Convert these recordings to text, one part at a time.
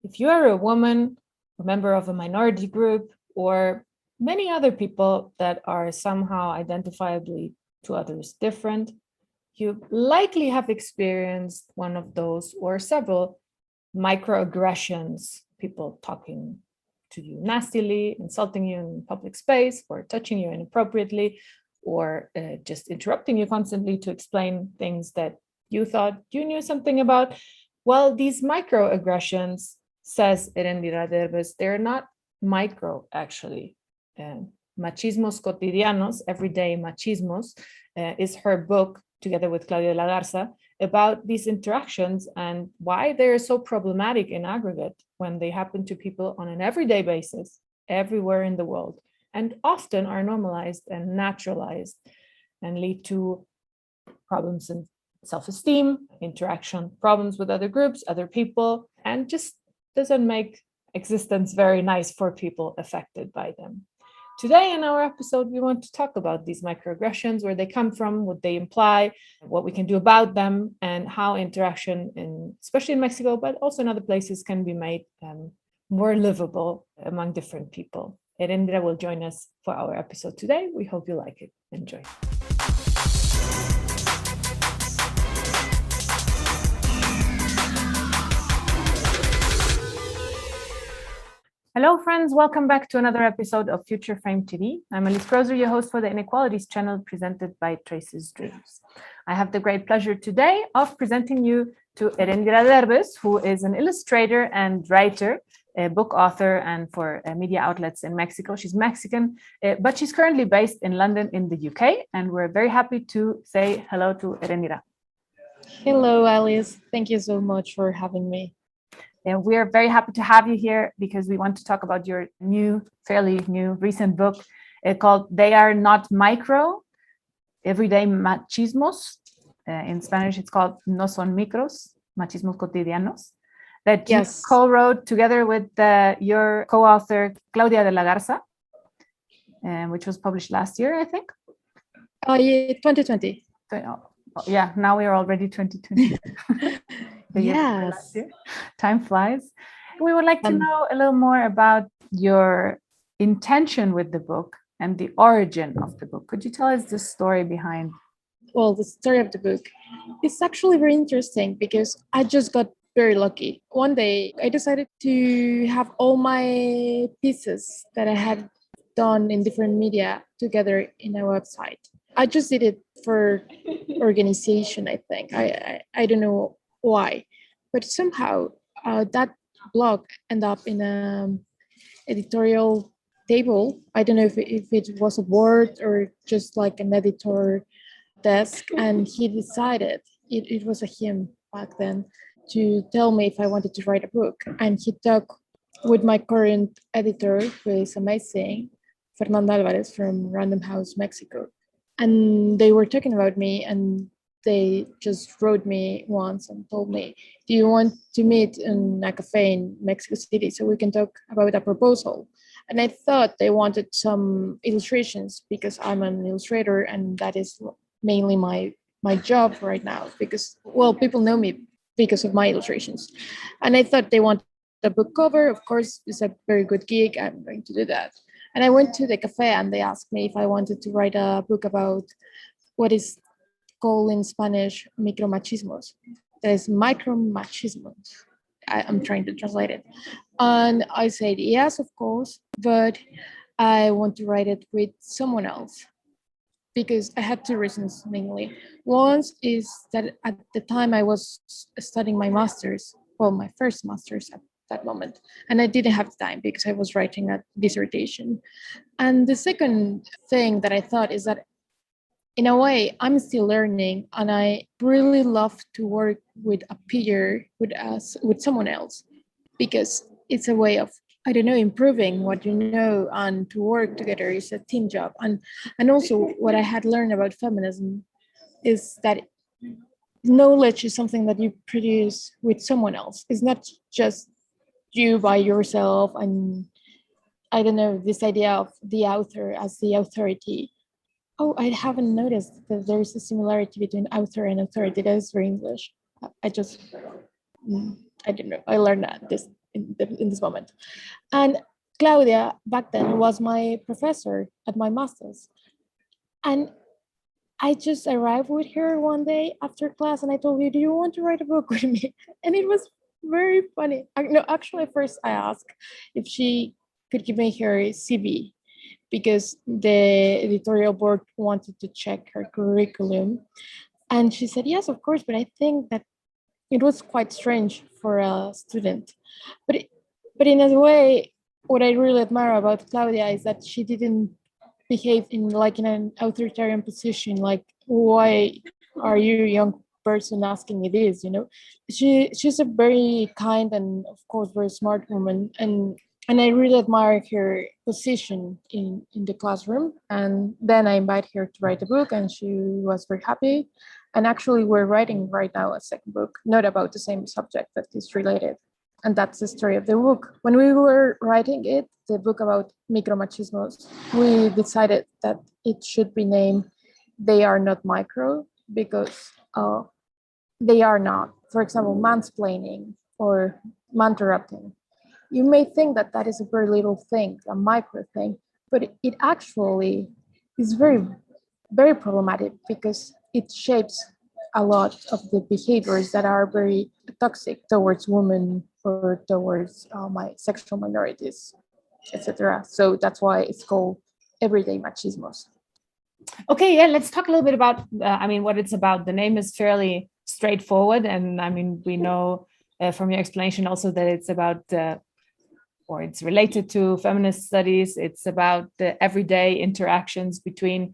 If you are a woman, a member of a minority group, or many other people that are somehow identifiably to others different, you likely have experienced one of those or several microaggressions, people talking to you nastily, insulting you in public space, or touching you inappropriately, or just interrupting you constantly to explain things that you thought you knew something about. Well, these microaggressions, says Eréndira Derbez, they're not micro, actually. Machismos cotidianos, everyday machismos, is her book, together with Claudia Garza, about these interactions and why they're so problematic in aggregate when they happen to people on an everyday basis, everywhere in the world, and often are normalized and naturalized and lead to problems in self-esteem, interaction problems with other groups, other people, and just doesn't make existence very nice for people affected by them. Today in our episode, we want to talk about these microaggressions, where they come from, what they imply, what we can do about them, and how interaction, especially in Mexico, but also in other places, can be made more livable among different people. Eréndira will join us for our episode today. We hope you like it. Enjoy. Hello, friends. Welcome back to another episode of Future Frame TV. I'm Krozer, your host for the Inequalities channel, presented by Traces.Dreams. I have the great pleasure today of presenting you to Eréndira Derbez, who is an illustrator and writer, a book author, and for media outlets in Mexico. She's Mexican, but she's currently based in London in the UK, and we're very happy to say hello to Eréndira. Hello, Alice. Thank you so much for having me. And we are very happy to have you here because we want to talk about your fairly new, recent book called They Are Not Micro, Everyday Machismos. In Spanish, it's called No Son Micros, Machismos Cotidianos, that you co-wrote together with your co-author, Claudia de la Garza, which was published last year, I think. Yeah, 2020. Yeah, now we are already 2020. Yes. Time flies. We would like to know a little more about your intention with the book and the origin of the book. Could you tell us the story behind? Well, the story of the book is actually very interesting because I just got very lucky. One day I decided to have all my pieces that I had done in different media together in a website. I just did it for organization, I think. I don't know why, but somehow that blog ended up in an editorial table. I don't know if it was a board or just like an editor desk, and he decided, it was a him back then, to tell me if I wanted to write a book. And he talked with my current editor, who is amazing, Fernanda Alvarez from Random House, Mexico. And they were talking about me, and they just wrote me once and told me, do you want to meet in a cafe in Mexico City so we can talk about a proposal? And I thought they wanted some illustrations because I'm an illustrator, and that is mainly my job right now, because, well, people know me because of my illustrations. And I thought they wanted a book cover. Of course, it's a very good gig. I'm going to do that. And I went to the cafe and they asked me if I wanted to write a book about what is called in Spanish micromachismos. That is micromachismos. I'm trying to translate it. And I said, yes, of course, but I want to write it with someone else, because I had two reasons mainly. One is that at the time I was studying my master's, well, my first master's at that moment, and I didn't have time because I was writing a dissertation. And the second thing that I thought is that, in a way, I'm still learning, and I really love to work with a peer, with someone else, because it's a way of, I don't know, improving what you know, and to work together is a team job. And also what I had learned about feminism is that knowledge is something that you produce with someone else. It's not just you by yourself. And I don't know, this idea of the author as the authority. Oh, I haven't noticed that there is a similarity between author and authority. That is very English. I don't know. I learned that in this moment. And Claudia back then was my professor at my master's. And I just arrived with her one day after class and I told her, do you want to write a book with me? And it was very funny. No, actually, first I asked if she could give me her CV because the editorial board wanted to check her curriculum. And she said, yes, of course, but I think that it was quite strange for a student. But, but in a way, what I really admire about Claudia is that she didn't behave in an authoritarian position, like, why are you, young person, asking me this, she's a very kind and of course very smart woman, and I really admire her position in the classroom. And then I invited her to write a book and she was very happy. And actually we're writing right now a second book, not about the same subject, but is related. And that's the story of the book. When we were writing it, the book about micromachismos, we decided that it should be named They Are Not Micro, because they are not. For example, mansplaining or manterrupting. You may think that that is a very little thing, a micro thing, but it actually is very, very problematic because it shapes a lot of the behaviors that are very toxic towards women or towards my sexual minorities, etc. So that's why it's called everyday machismos. Okay, yeah, let's talk a little bit about, what it's about. The name is fairly straightforward. And we know from your explanation also that it's about, or it's related to feminist studies. It's about the everyday interactions between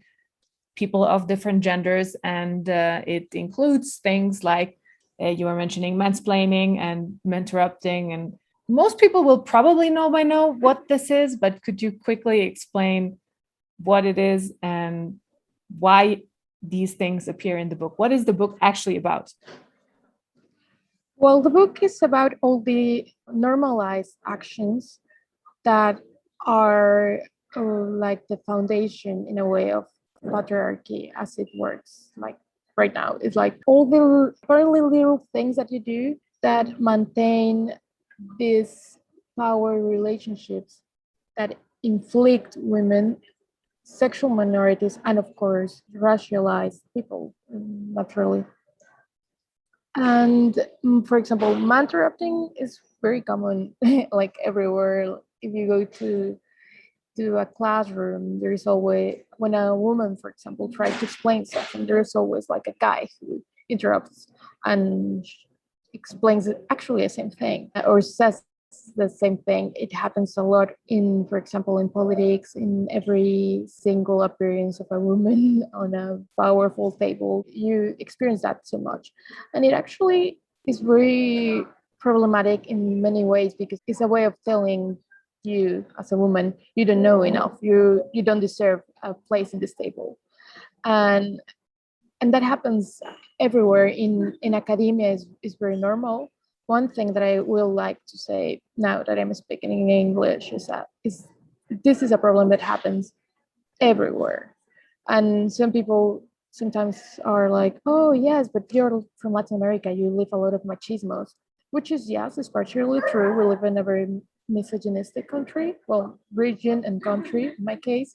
people of different genders. And it includes things like you were mentioning mansplaining and mentorrupting. And most people will probably know by now what this is, but could you quickly explain what it is and why these things appear in the book? What is the book actually about? Well, the book is about all the normalized actions that are like the foundation in a way of patriarchy as it works. Like right now, it's like all the apparently little things that you do that maintain these power relationships that inflict women, sexual minorities, and of course, racialized people, naturally. And for example, interrupting is very common, like everywhere. If you go to a classroom, there is always, when a woman, for example, tries to explain something, there is always like a guy who interrupts and explains actually the same thing or says the same thing. It happens a lot in, for example, in politics, in every single appearance of a woman on a powerful table. You experience that so much. And it actually is very problematic in many ways because it's a way of telling you as a woman, you don't know enough. You don't deserve a place in this table. And that happens everywhere in academia is very normal. One thing that I will like to say now that I'm speaking in English is that this is a problem that happens everywhere. And some people sometimes are like, oh yes, but you're from Latin America, you live a lot of machismos, which is, yes, it's partially true. We live in a very misogynistic country, well, region and country in my case,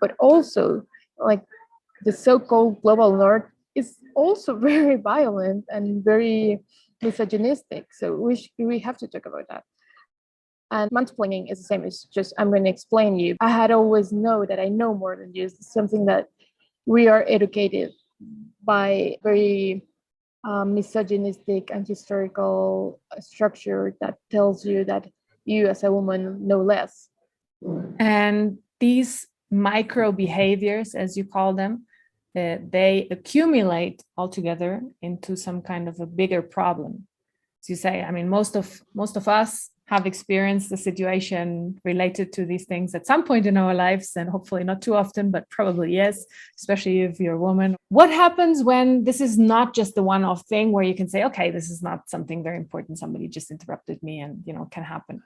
but also like the so-called global north is also very violent and very misogynistic. So we have to talk about that. And mansplaining is the same. It's just, I'm going to explain you. I had always know that I know more than you. It's something that we are educated by very misogynistic and historical structure that tells you that you as a woman know less. And these micro behaviors, as you call them, they accumulate altogether into some kind of a bigger problem. As you say, most of us have experienced a situation related to these things at some point in our lives, and hopefully not too often, but probably yes, especially if you're a woman. What happens when this is not just the one-off thing where you can say, okay, this is not something very important, somebody just interrupted me, and can happen.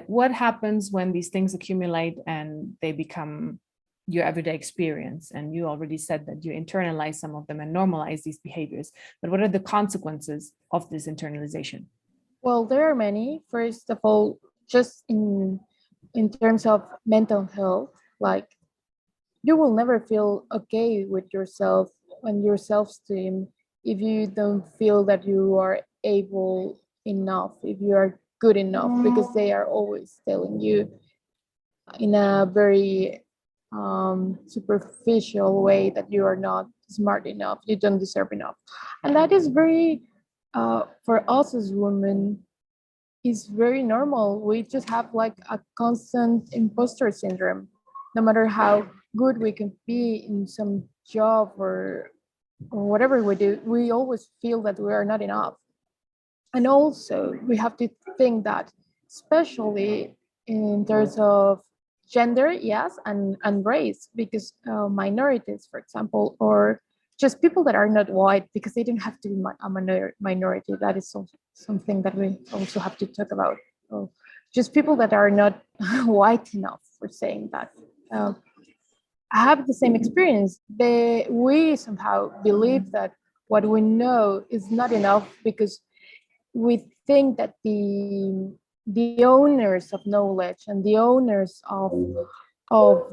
What happens when these things accumulate and they become your everyday experience? And you already said that you internalize some of them and normalize these behaviors, but what are the consequences of this internalization? Well, there are many. First of all, just in terms of mental health, like you will never feel okay with yourself and your self-esteem if you don't feel that you are able enough, if you are good enough, because they are always telling you in a very superficial way that you are not smart enough, you don't deserve enough. And that is very, for us as women, is very normal. We just have like a constant imposter syndrome. No matter how good we can be in some job or whatever we do, we always feel that we are not enough. And also, we have to think that, especially in terms of gender, yes, and race, because minorities, for example, or just people that are not white, because they don't have to be minority. That is something that we also have to talk about. So just people that are not white enough for saying that. Uh, have the same experience. We somehow believe that what we know is not enough because we think that the owners of knowledge and the owners of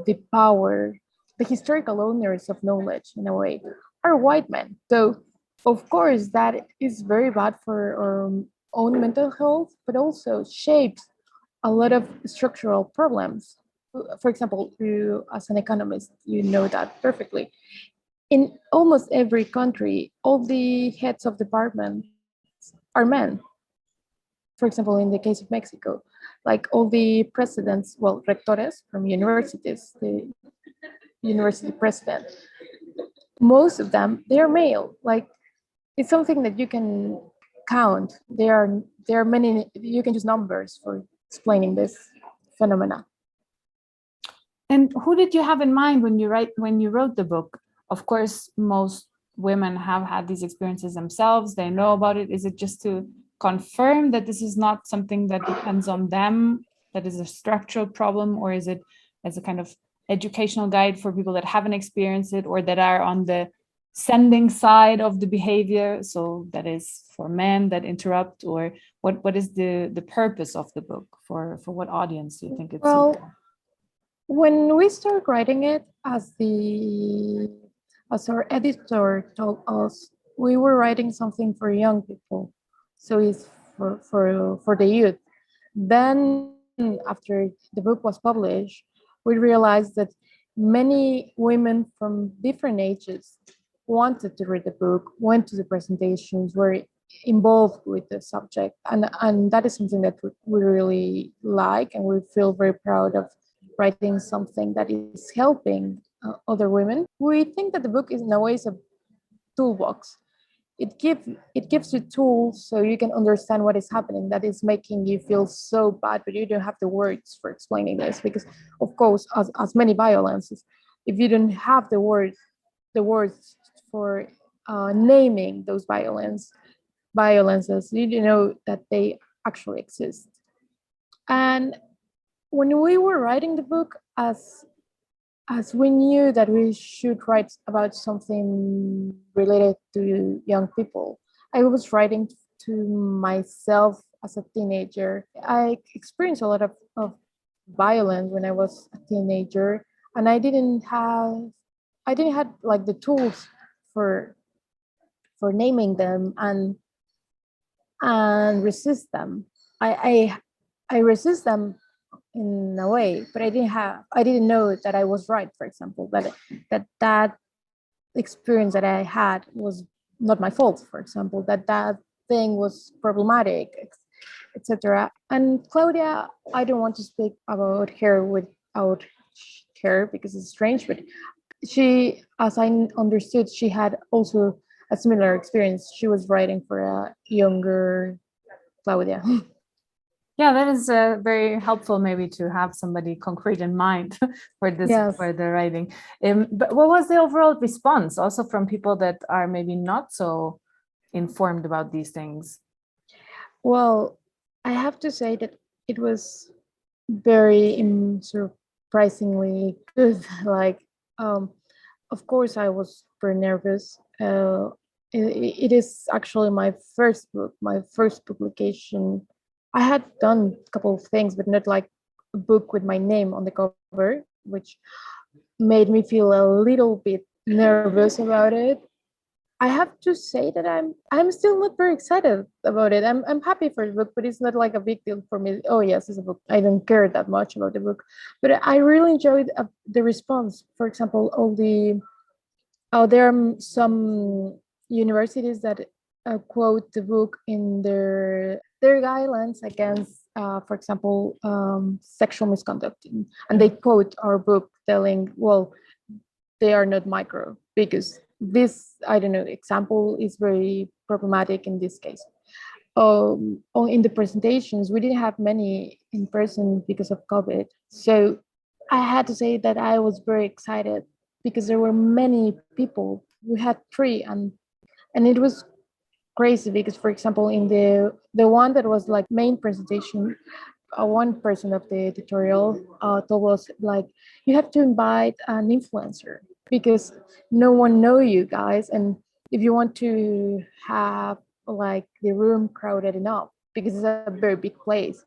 the power, the historical owners of knowledge in a way, are white men. So of course that is very bad for our own mental health, but also shapes a lot of structural problems. For example, you as an economist, you know that perfectly. In almost every country, all the heads of departments are men. For example, in the case of Mexico, like all the presidents, well, rectores from universities, the university president, most of them, they are male. Like it's something that you can count. There are many, you can use numbers for explaining this phenomena. And who did you have in mind when you wrote the book? Of course, most women have had these experiences themselves. They know about it. Is it just to confirm that this is not something that depends on them, that is a structural problem, or is it as a kind of educational guide for people that haven't experienced it or that are on the sending side of the behavior? So that is for men that interrupt, or what is the purpose of the book? For what audience do you think it's Well, suitable? when we started writing it, as our editor told us, we were writing something for young people, so it's for the youth. Then, after the book was published, we realized that many women from different ages wanted to read the book, went to the presentations, were involved with the subject, and that is something that we really like, and we feel very proud of writing something that is helping other women. We think that the book is in a way a toolbox. It gives you tools so you can understand what is happening that is making you feel so bad, but you don't have the words for explaining this because, of course, as many violences, if you don't have the words for naming those violences, you don't know that they actually exist. And when we were writing the book, as we knew that we should write about something related to young people, I was writing to myself as a teenager. I experienced a lot of violence when I was a teenager, and I didn't have like the tools for for naming them and resist them. I resist them in a way, but I didn't know that I was right, for example, that experience that I had was not my fault, for example, that thing was problematic, etc. And Claudia, I don't want to speak about her without her because it's strange, but she, as I understood, she had also a similar experience. She was writing for a younger Claudia. Yeah, that is very helpful, maybe to have somebody concrete in mind for this Yes. for the writing. But what was the overall response, also from people that are maybe not so informed about these things? Well, I have to say that it was very surprisingly good. Like, of course, I was very nervous. It is actually my first book, my first publication. I had done a couple of things, but not like a book with my name on the cover, which made me feel a little bit nervous about it. I have to say that I'm still not very excited about it. I'm happy for the book, but it's not like a big deal for me. Oh yes, it's a book. I don't care that much about the book, but I really enjoyed the response. For example, all the there are some universities that quote the book in their guidelines against, for example, sexual misconduct, and they quote our book, telling, well, they are not micro because this, I don't know, example is very problematic in this case. In the presentations, we didn't have many in person because of COVID. So I had to say that I was very excited because there were many people. We had three, and it was crazy because, for example, in the one that was like main presentation, one person of the tutorial told us like, you have to invite an influencer because no one know you guys, and if you want to have like the room crowded enough, because it's a very big place,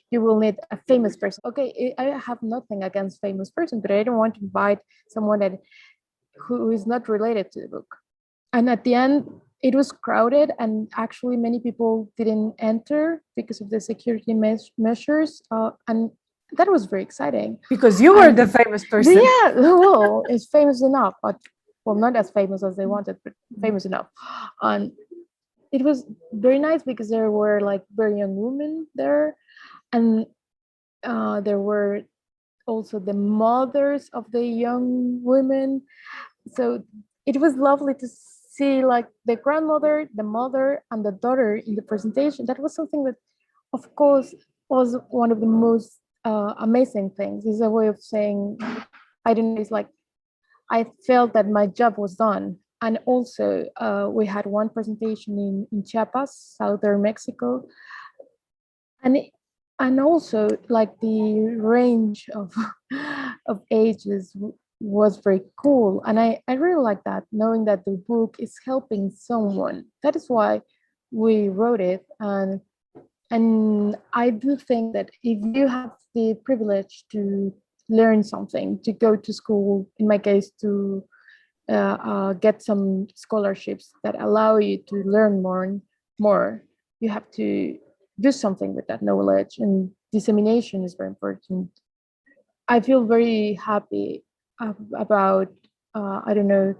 you will need a famous person. Okay, I have nothing against famous person, but I don't want to invite someone that who is not related to the book. And at the end, it was crowded, and actually many people didn't enter because of the security measures, and that was very exciting Because you were the famous person. yeah, well, it's famous enough, but well, not as famous as they wanted, but famous enough. And it was very nice because there were like very young women there, and there were also the mothers of the young women. So it was lovely to see like the grandmother, the mother, and the daughter in the presentation. That was something that, of course, was one of the most amazing things. It's a way of saying, I don't know, it's like I felt that my job was done. And also, we had one presentation in Chiapas, southern Mexico, and and also like the range of of ages was very cool, and I really like that, knowing that the book is helping someone. That is why we wrote it. And I do think that if you have the privilege to learn something, to go to school, in my case, to get some scholarships that allow you to learn more and more, you have to do something with that knowledge, and dissemination is very important. I feel very happy about, I don't know,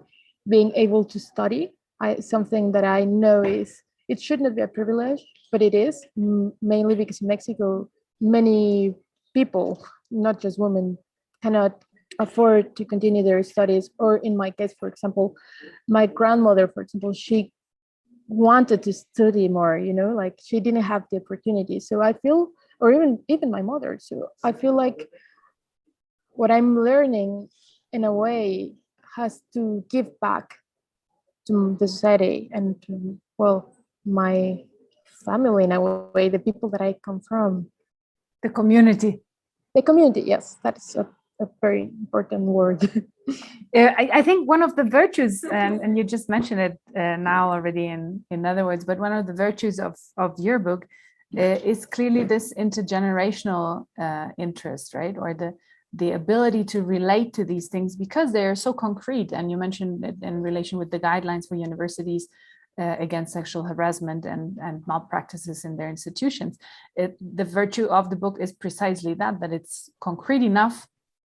being able to study. Something that I know is, it should not be a privilege, but it is, mainly because in Mexico, many people, not just women, cannot afford to continue their studies. Or in my case, for example, my grandmother, for example, she wanted to study more, like she didn't have the opportunity. So I feel, or even my mother. So I feel like what I'm learning in a way has to give back to the society and to, well, my family in a way, the people that I come from. The community. The community, yes, that's a very important word. I think one of the virtues, and you just mentioned it now already in other words, but one of the virtues of your book is clearly this intergenerational interest, right? Or the ability to relate to these things because they're so concrete. And you mentioned it in relation with the guidelines for universities against sexual harassment and malpractices in their institutions. The virtue of the book is precisely that it's concrete enough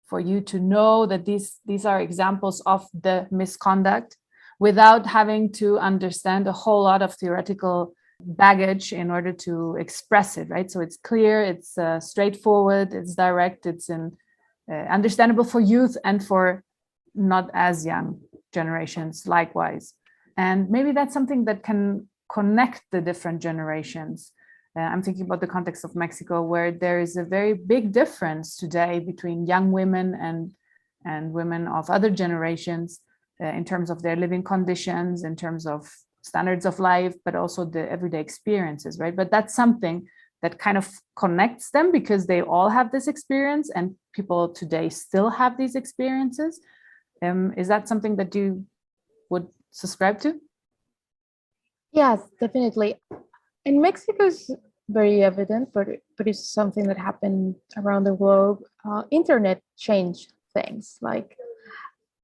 for you to know that these are examples of the misconduct without having to understand a whole lot of theoretical baggage in order to express it, right? So it's clear, it's straightforward, it's direct, it's understandable for youth and for not as young generations likewise. And maybe that's something that can connect the different generations. I'm thinking about the context of Mexico, where there is a very big difference today between young women and women of other generations in terms of their living conditions, in terms of standards of life, but also the everyday experiences, right? But that's something that kind of connects them because they all have this experience and people today still have these experiences. Is that something that you would subscribe to? Yes, definitely. In Mexico is very evident, but it's something that happened around the globe. Internet changed things. Like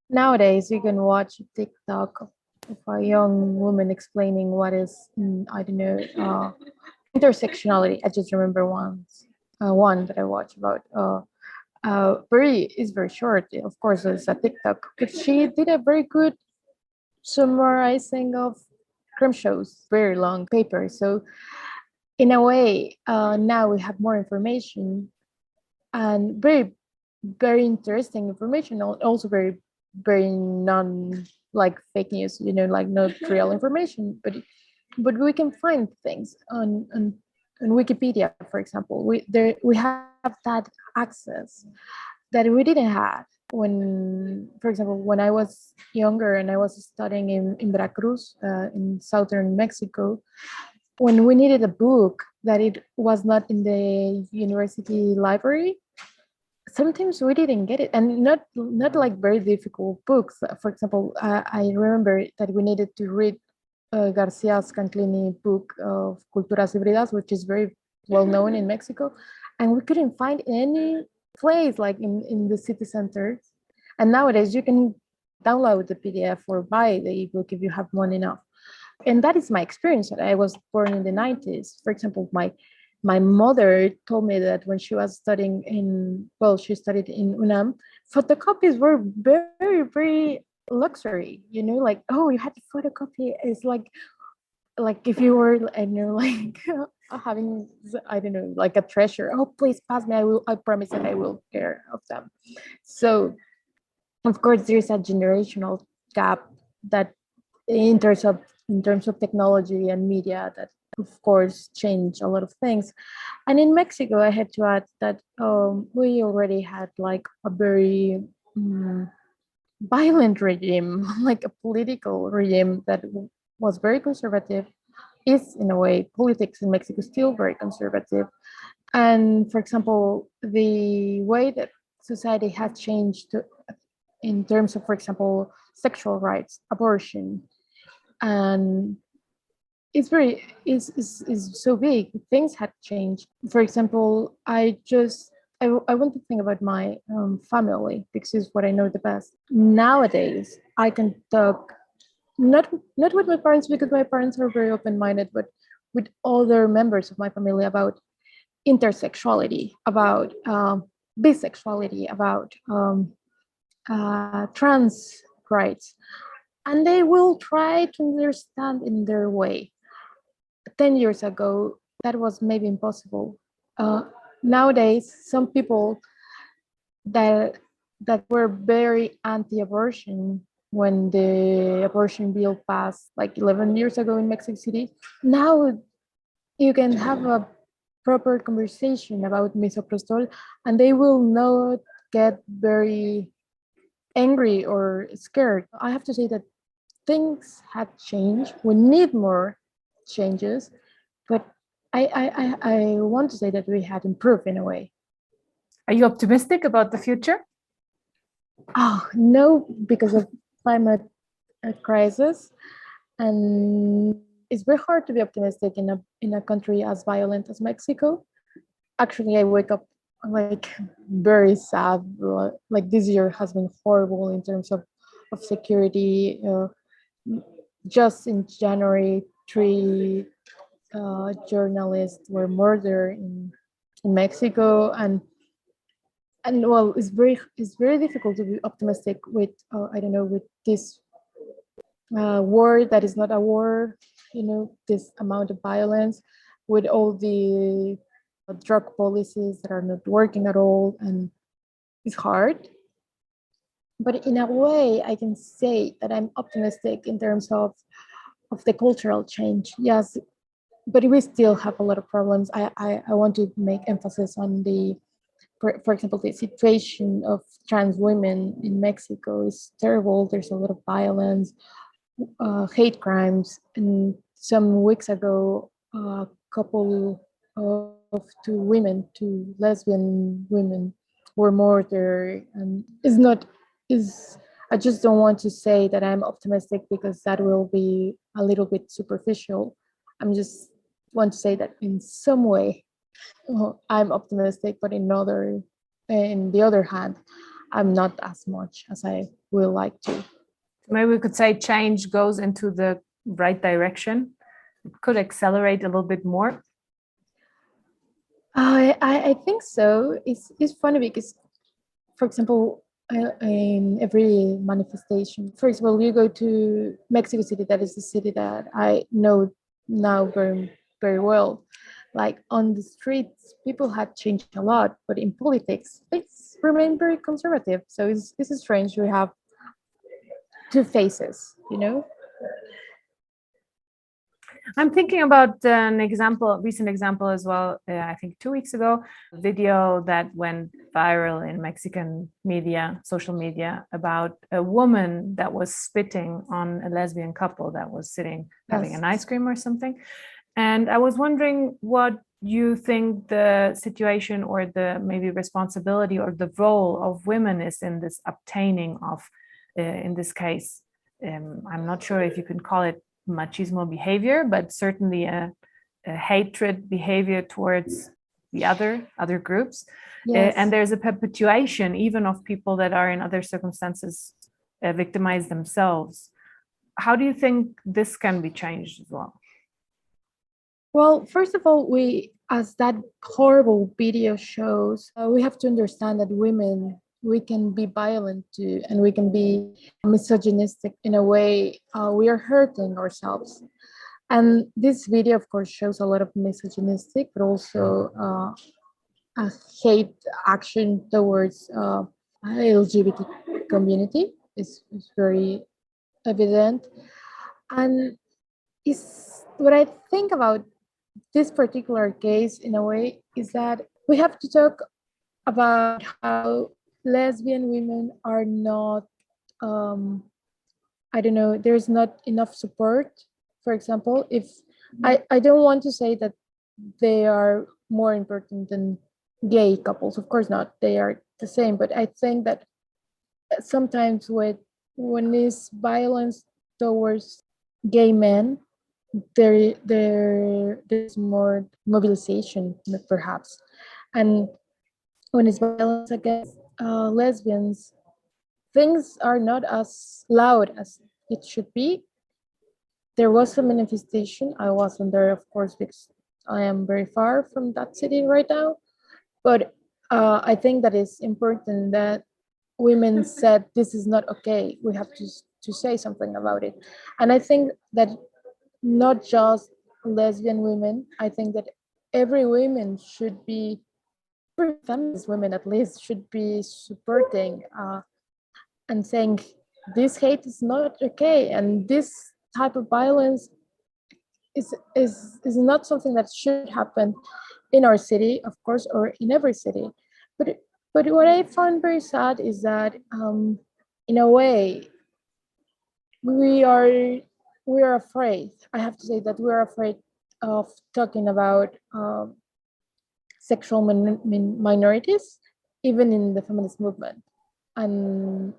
nowadays, you can watch a TikTok of a young woman explaining what is, I don't know, intersectionality. I just remember one that I watched about. Very is very short. Of course, it's a TikTok, but she did a very good summarizing of Grimshaw's very long paper. So in a way, now we have more information and very interesting information. Also very non like fake news. Like not real information, but we can find things on Wikipedia, for example. We have that access that we didn't have when, for example, when I was younger and I was studying in Veracruz, in southern Mexico. When we needed a book that it was not in the university library, sometimes we didn't get it, and not like very difficult books. For example, I remember that we needed to read Garcia's Canclini book of Culturas Híbridas, which is very well known in Mexico, and we couldn't find any place like in the city center. And nowadays you can download the PDF or buy the ebook if you have money enough. And that is my experience. I was born in the 90s. For example, my mother told me that when she was studying she studied in UNAM, photocopies were very luxury. Like, oh, you had to photocopy. It's like if you were, I know, like having, I don't know, like a treasure. Oh, please pass me. I promise that I will care of them. So of course there's a generational gap that in terms of technology and media that of course change a lot of things. And in Mexico, I had to add that we already had like a very violent regime, like a political regime that was very conservative. Is in a way politics in Mexico still very conservative. And for example, the way that society has changed in terms of, for example, sexual rights, abortion, and is so big. Things had changed. For example, I want to think about my family because it's what I know the best. Nowadays, I can talk not not with my parents because my parents are very open minded, but with other members of my family about intersexuality, about bisexuality, about trans rights, and they will try to understand in their way. 10 years ago, that was maybe impossible. Uh, Nowadays, some people that were very anti-abortion when the abortion bill passed like 11 years ago in Mexico City, now you can have a proper conversation about misoprostol and they will not get very angry or scared. I have to say that things had changed. We need more changes, but I want to say that we had improved in a way. Are you optimistic about the future? Oh, no, because of climate crisis. And it's very hard to be optimistic in a country as violent as Mexico. Actually, I wake up like very sad. Like this year has been horrible in terms of security. Just in January, three journalists were murdered in Mexico, and well, it's very difficult to be optimistic with I don't know, with this war that is not a war. This amount of violence, with all the drug policies that are not working at all, and it's hard. But in a way, I can say that I'm optimistic in terms of the cultural change. Yes, but we still have a lot of problems. I want to make emphasis on for example, the situation of trans women in Mexico is terrible. There's a lot of violence, hate crimes. And some weeks ago, a couple of two lesbian women were murdered. And is I just don't want to say that I'm optimistic because that will be a little bit superficial. I'm just want to say that in some way I'm optimistic, but in the other hand, I'm not as much as I would like to. Maybe we could say change goes into the right direction. It could accelerate a little bit more. I think so. It's funny because, for example, in every manifestation, for example, you go to Mexico City, that is the city that I know now very, very well. Like on the streets, people had changed a lot, but in politics, it's remained very conservative. So it's strange. We have two faces, you know? I'm thinking about an example, recent example as well. I think 2 weeks ago, a video that went viral in Mexican media, social media, about a woman that was spitting on a lesbian couple that was sitting having an ice cream or something. And I was wondering what you think the situation or the maybe responsibility or the role of women is in this obtaining of, in this case, I'm not sure if you can call it machismo behavior, but certainly a hatred behavior towards the other groups. Yes. And there's a perpetuation even of people that are in other circumstances victimize themselves. How do you think this can be changed as well? Well, first of all, as that horrible video shows, we have to understand that we can be violent too, and we can be misogynistic in a way. We are hurting ourselves. And this video, of course, shows a lot of misogynistic, but also a hate action towards LGBT community is very evident. And is what I think about this particular case in a way is that we have to talk about how lesbian women are not I don't know, there's not enough support. For example, if I don't want to say that they are more important than gay couples, of course not, they are the same, but I think that sometimes when is violence towards gay men, there's more mobilization perhaps, and when it's violence against lesbians, things are not as loud as it should be. There was a manifestation. I wasn't there, of course, because I am very far from that city right now, but I think that it's important that women said this is not okay, we have to say something about it. And I think that not just lesbian women, I think that every woman should be, every feminist women at least, should be supporting and saying this hate is not okay, and this type of violence is not something that should happen in our city, of course, or in every city. But what I found very sad is that in a way we are afraid. I have to say that we are afraid of talking about sexual minorities, even in the feminist movement, and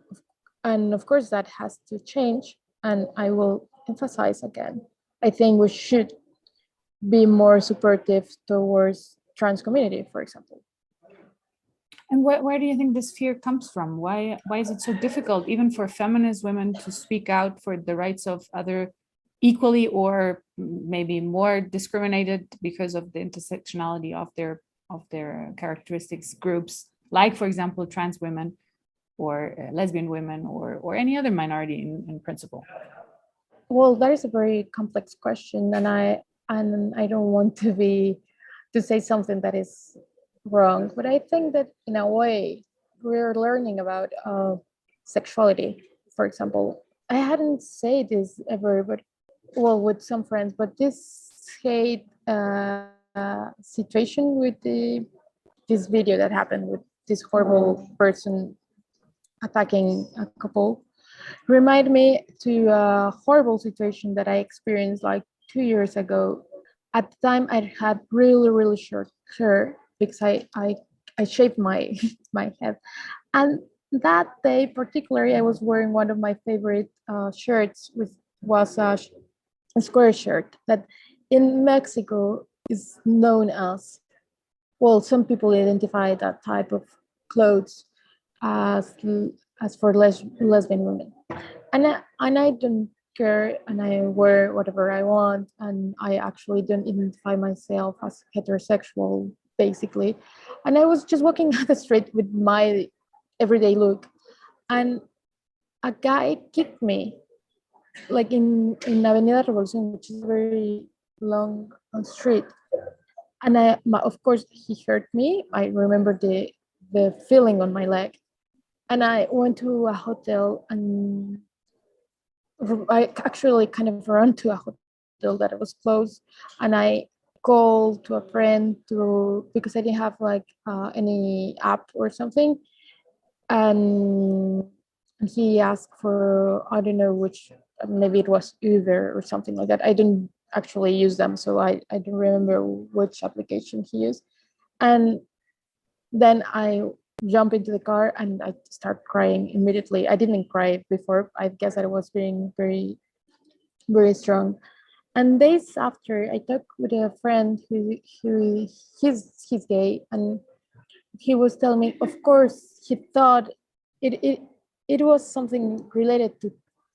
of course that has to change. And I will emphasize again, I think we should be more supportive towards trans community, for example. And where do you think this fear comes from? Why is it so difficult, even for feminist women, to speak out for the rights of other equally or maybe more discriminated because of the intersectionality of their characteristics groups, like, for example, trans women or lesbian women or any other minority in principle? Well, that is a very complex question, and I don't want to say something that is wrong, but I think that in a way we're learning about sexuality. For example, I hadn't said this ever, but well, with some friends, but this hate situation with this video that happened with this horrible person attacking a couple remind me to a horrible situation that I experienced like 2 years ago. At the time, I had really short hair because I shaved my my head, and that day particularly, I was wearing one of my favorite shirts, which was a square shirt that in Mexico is known as, well, some people identify that type of clothes as for lesbian women, and I don't care, and I wear whatever I want, and I actually don't identify myself as heterosexual, basically. And I was just walking down the street with my everyday look, and a guy kicked me, like in Avenida Revolución, which is a very long street. And of course, he hurt me. I remember the feeling on my leg. And I went to a hotel, and I actually kind of ran to a hotel that was closed, and I called to a friend because I didn't have like any app or something, and he asked for, I don't know which, maybe it was Uber or something like that. I didn't actually use them, so I don't remember which application he used. And then I jump into the car and I start crying immediately. I didn't cry before. I guess I was being very, very strong. And days after, I talked with a friend who he's gay, and he was telling me, of course, he thought it was something related to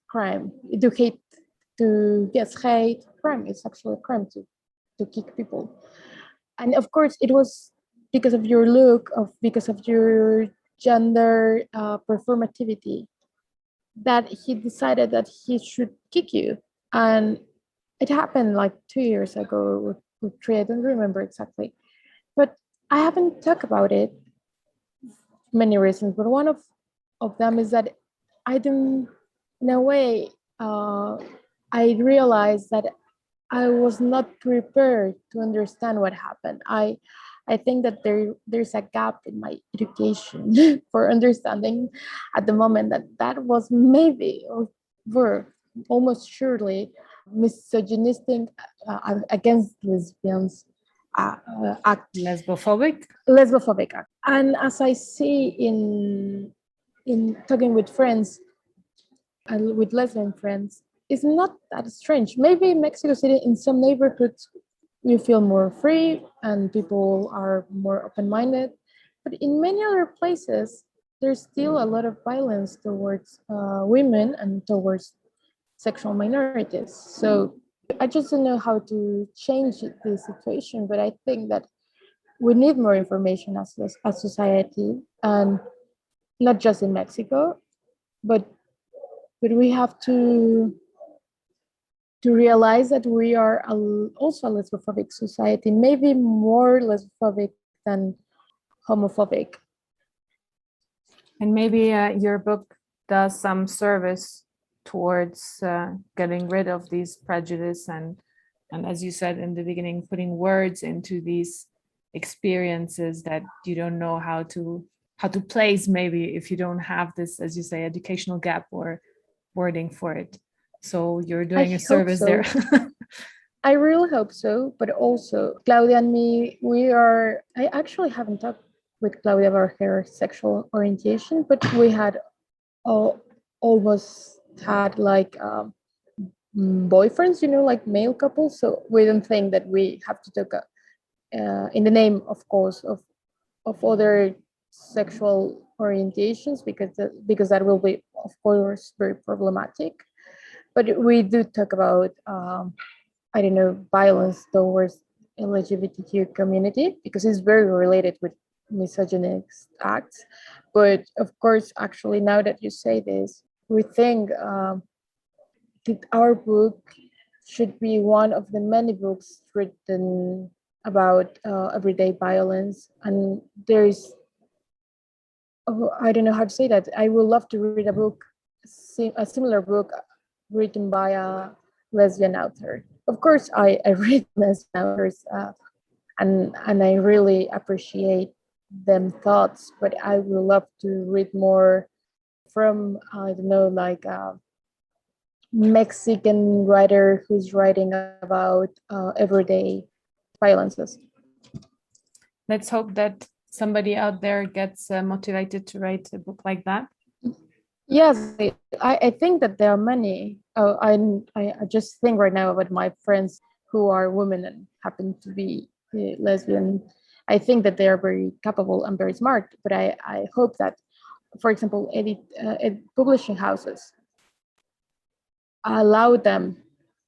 crime, to hate, hate crime. It's actually a crime to kick people, and of course, it was because of your look, because of your gender performativity, that he decided that he should kick you. And it happened like 2 years ago or three. I don't remember exactly, but I haven't talked about it. Many reasons, but one of them is that I didn't, in a way, I realized that I was not prepared to understand what happened. I think that there's a gap in my education for understanding at the moment that was maybe or were almost surely misogynistic against lesbians act, lesbophobic act. And as I see in talking with friends and with lesbian friends, it's not that strange. Maybe in Mexico City, in some neighborhoods, you feel more free and people are more open-minded. But in many other places, there's still a lot of violence towards women and towards sexual minorities. So I just don't know how to change the situation, but I think that we need more information as a society, and not just in Mexico, but we have to realize that we are also a lesbophobic society, maybe more lesbophobic than homophobic. And maybe your book does some service towards getting rid of these prejudice and as you said in the beginning, putting words into these experiences that you don't know how to place, maybe if you don't have this, as you say, educational gap or wording for it. So you're doing a service there. I really hope so. But also Claudia and me, I actually haven't talked with Claudia about her sexual orientation, but we had almost had like boyfriends, like male couples. So we don't think that we have to talk in the name, of course, of other sexual orientations, because that will be, of course, very problematic. But we do talk about I don't know, violence towards LGBTQ community, because it's very related with misogynist acts. But of course, actually, now that you say this, we think that our book should be one of the many books written about everyday violence. And there's, I don't know how to say that. I would love to read a similar book written by a lesbian author. Of course, I read lesbian authors, and I really appreciate them thoughts, but I would love to read more from, I don't know, like a Mexican writer who's writing about everyday violences. Let's hope that somebody out there gets motivated to write a book like that. Yes, I think that there are many. I just think right now about my friends who are women and happen to be lesbian. I think that they are very capable and very smart, but I hope that, for example, publishing houses allow them,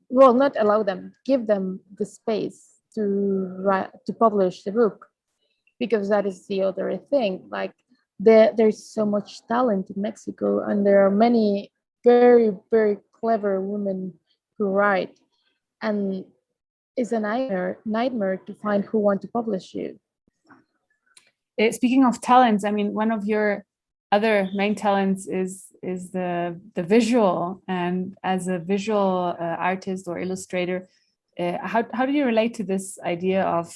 well, not allow them, give them the space to write, to publish the book, because that is the other thing. Like there's so much talent in Mexico, and there are many very, very clever women who write, and it's a nightmare to find who want to publish you. Speaking of talents, I mean, one of your other main talents is the visual, and as a visual artist or illustrator, how do you relate to this idea of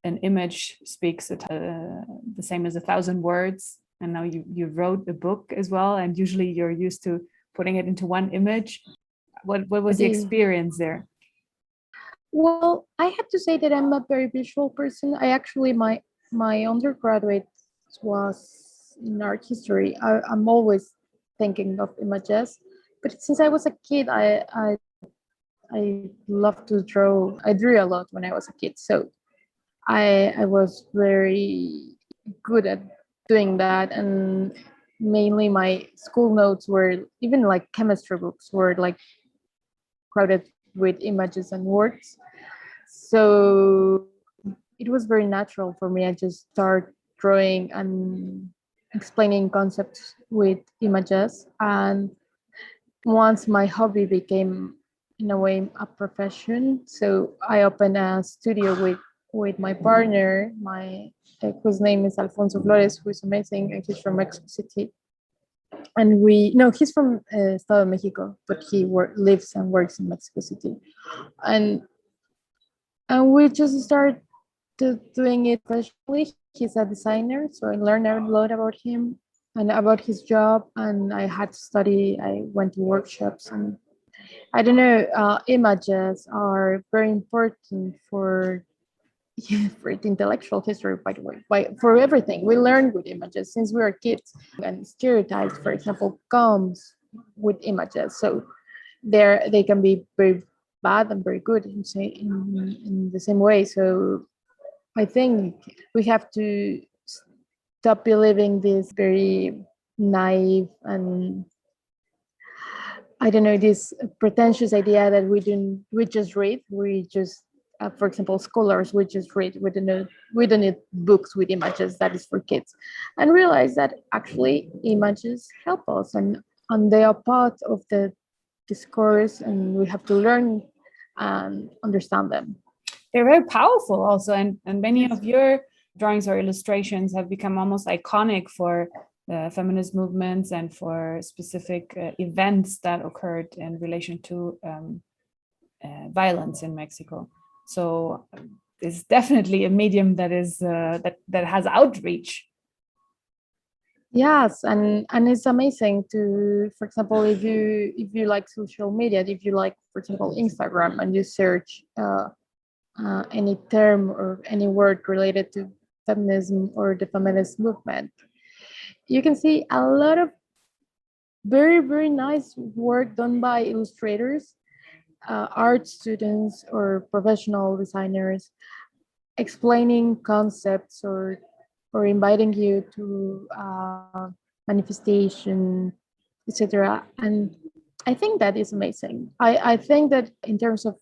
an image speaks the same as 1,000 words? And now you wrote a book as well, and usually you're used to putting it into one image. What was the experience there? Well, I have to say that I'm a very visual person. I actually my undergraduate was in art history. I'm always thinking of images, but since I was a kid, I love to draw. I drew a lot when I was a kid, so I was very good at doing that, and mainly my school notes were, even like chemistry books were like crowded with images and words. So it was very natural for me. I just start drawing and explaining concepts with images, and once my hobby became in a way a profession, so I opened a studio with my partner, my whose name is Alfonso Flores, who is amazing, and he's from Mexico City. And he's from Estado de Mexico, but he lives and works in Mexico City. And we just started doing it professionally. He's a designer, so I learned a lot about him and about his job. And I had to study. I went to workshops, and I don't know. Images are very important for for the intellectual history, by the way, for everything we learn with images since we were kids. And stereotypes, for example, comes with images, so they can be very bad and very good in the same way. So I think we have to stop believing this very naive and, I don't know, this pretentious idea that we just read. We just, for example, scholars, we just read. We don't need books with images that is for kids, and realize that actually images help us, and they are part of the discourse, and we have to learn and understand them. They're very powerful also, and many of your drawings or illustrations have become almost iconic for the feminist movements and for specific events that occurred in relation to violence in Mexico. So it's definitely a medium that is that has outreach. Yes, and it's amazing to, for example, if you like social media, if you like, for example, Instagram, and you search any term or any word related to feminism or the feminist movement, you can see a lot of very, very nice work done by illustrators, art students, or professional designers, explaining concepts or inviting you to manifestation, etc. And I think that is amazing. I think that in terms of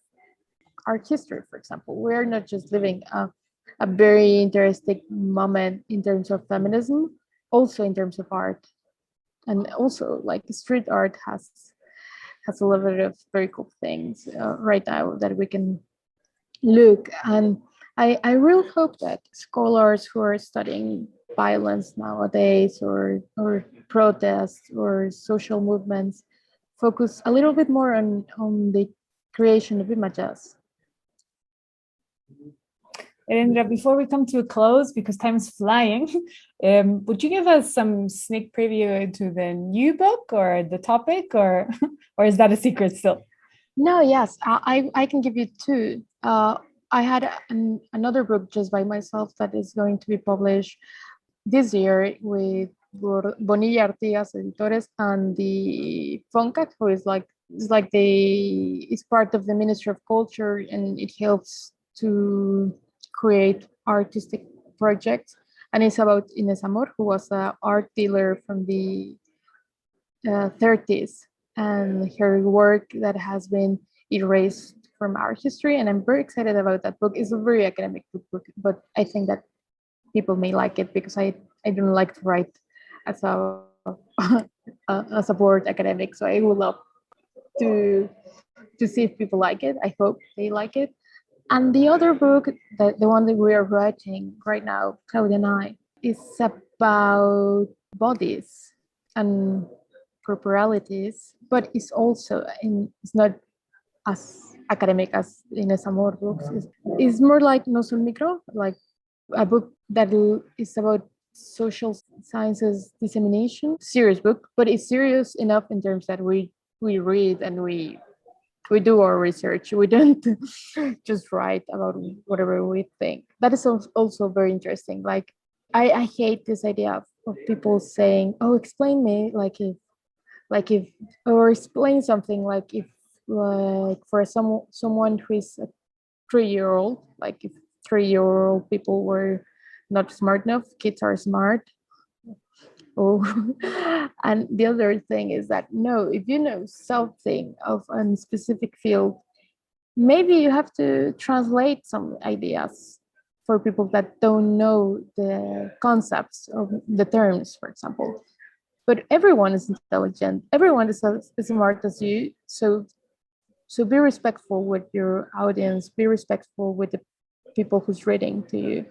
art history, for example, we're not just living a very interesting moment in terms of feminism, also in terms of art. And also, like, street art has a lot of very cool things right now that we can look. And I really hope that scholars who are studying violence nowadays, or protests or social movements, focus a little bit more on the creation of images. And before we come to a close, because time is flying, would you give us some sneak preview into the new book or the topic, or or is that a secret still? No, yes, I can give you two. I had another book just by myself that is going to be published this year with Bonilla Artigas Editores, and the FONCAC, who is like is part of the Ministry of Culture, and it helps to create artistic projects. And it's about Inés Amor, who was an art dealer from the 30s, and her work that has been erased from our history. And I'm very excited about that book. It's a very academic book, but I think that people may like it because I don't like to write as a as a board academic. So I would love to to see if people like it. I hope they like it. And the other book, the one that we are writing right now, Claudia and I, is about bodies and corporalities, but it's not as academic as Inés Amor books. It's more like No Son Micro, like a book that is about social sciences dissemination. Serious book, but it's serious enough in terms that we read and we do our research. We don't just write about whatever we think. That is also very interesting. Like I hate this idea of people saying, "Oh, explain me," like if or explain something like if like for someone who is a 3-year-old, like if 3-year-old people were not smart enough, kids are smart. Oh, and the other thing is that no, if you know something of a specific field, maybe you have to translate some ideas for people that don't know the concepts of the terms, for example. But everyone is intelligent, everyone is as smart as you. So be respectful with your audience, be respectful with the people who's reading to you.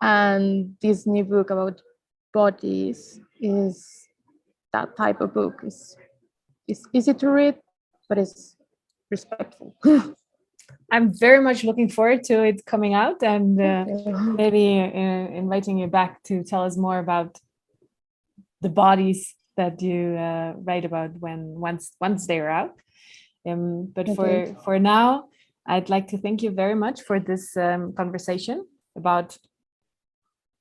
And this new book about bodies is that type of book. It's easy to read, but it's respectful. I'm very much looking forward to it coming out, and Yeah. maybe inviting you back to tell us more about the bodies that you write about once they're out. But Okay. for now, I'd like to thank you very much for this conversation about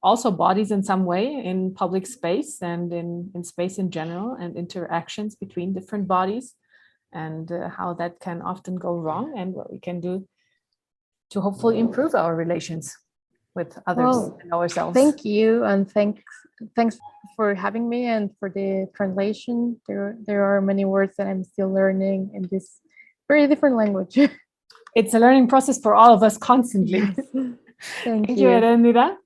also bodies in some way in public space and in space in general, and interactions between different bodies, and how that can often go wrong, and what we can do to hopefully improve our relations with others Well, and ourselves. thank you, and thanks for having me and for the translation. There are many words that I'm still learning in this very different language. It's a learning process for all of us constantly. Yes. Thank Thank you, you. Eréndira.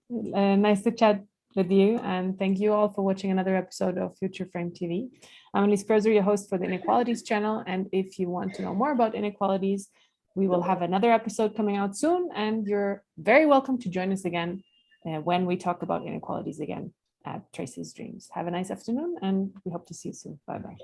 Nice to chat with you. And thank you all for watching another episode of Future Frame TV. I'm Elise Krozer, your host for the Inequalities channel. And if you want to know more about inequalities, we will have another episode coming out soon. And you're very welcome to join us again when we talk about inequalities again at Traces.Dreams. Have a nice afternoon, and we hope to see you soon. Bye-bye.